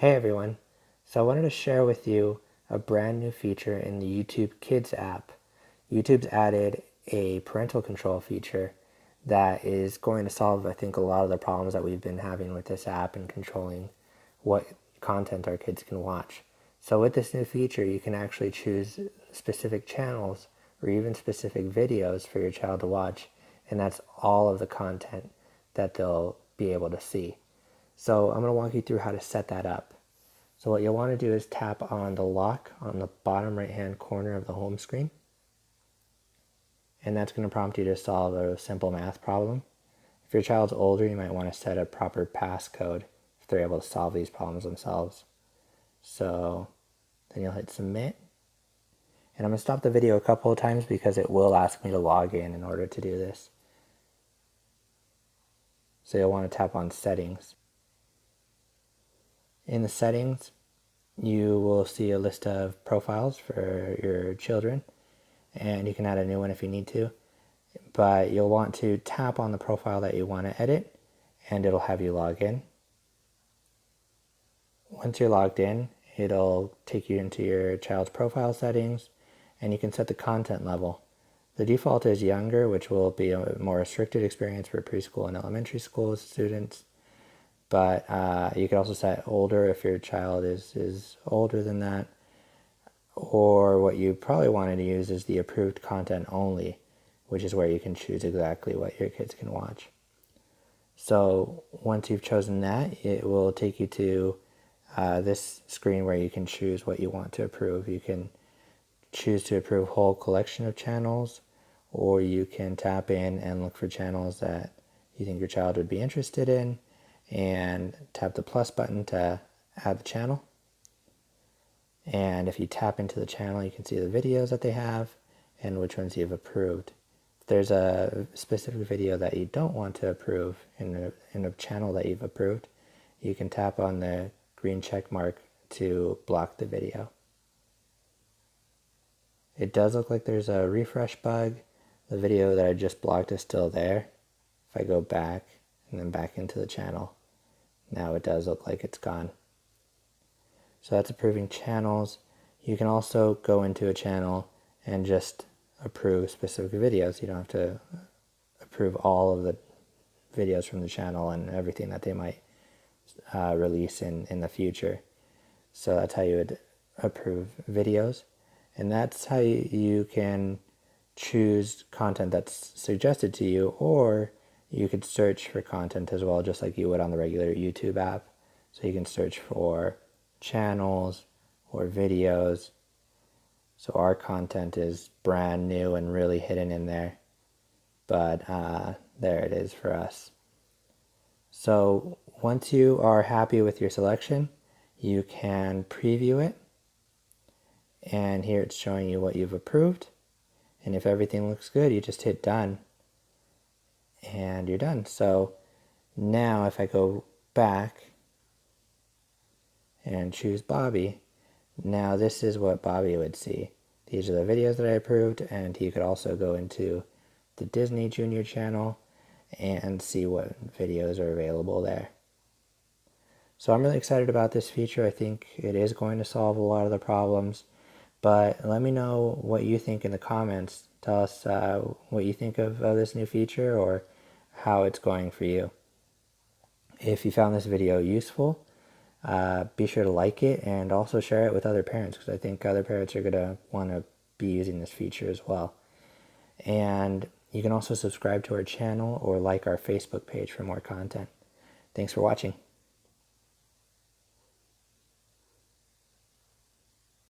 Hey everyone, so I wanted to share with you a brand new feature in the YouTube Kids app. YouTube's added a parental control feature that is going to solve, I think, a lot of the problems that we've been having with this app and controlling what content our kids can watch. So with this new feature, you can actually choose specific channels or even specific videos for your child to watch, and that's all of the content that they'll be able to see. So I'm going to walk you through how to set that up. So what you'll want to do is tap on the lock on the bottom right hand corner of the home screen. And that's going to prompt you to solve a simple math problem. If your child's older, you might want to set a proper passcode if they're able to solve these problems themselves. So then you'll hit submit. And I'm going to stop the video a couple of times because it will ask me to log in order to do this. So you'll want to tap on settings. In the settings, you will see a list of profiles for your children, and you can add a new one if you need to, but you'll want to tap on the profile that you want to edit and it'll have you log in. Once you're logged in, it'll take you into your child's profile settings and you can set the content level. The default is younger, which will be a more restricted experience for preschool and elementary school students. But you can also set older if your child is older than that. Or what you probably wanted to use is the approved content only, which is where you can choose exactly what your kids can watch. So once you've chosen that, it will take you to this screen where you can choose what you want to approve. You can choose to approve whole collection of channels, or you can tap in and look for channels that you think your child would be interested in, and tap the plus button to add the channel. And if you tap into the channel, you can see the videos that they have and which ones you've approved. If there's a specific video that you don't want to approve in a channel that you've approved, you can tap on the green check mark to block the video. It does look like there's a refresh bug. The video that I just blocked is still there. If I go back and then back into the channel, now it does look like it's gone. So that's approving channels. You can also go into a channel and just approve specific videos. You don't have to approve all of the videos from the channel and everything that they might release in the future. So that's how you would approve videos. And that's how you can choose content that's suggested to you, or you could search for content as well, just like you would on the regular YouTube app. So you can search for channels or videos. So our content is brand new and really hidden in there, but there it is for us. So once you are happy with your selection, you can preview it, and here it's showing you what you've approved. And if everything looks good, you just hit done and you're done. So now if I go back and choose Bobby, now this is what Bobby would see. These are the videos that I approved, and he could also go into the Disney Junior channel and see what videos are available there. So I'm really excited about this feature. I think it is going to solve a lot of the problems, but let me know what you think in the comments. Tell us what you think of this new feature or how it's going for you. If you found this video useful, be sure to like it and also share it with other parents, because I think other parents are going to want to be using this feature as well. And you can also subscribe to our channel or like our Facebook page for more content. Thanks for watching.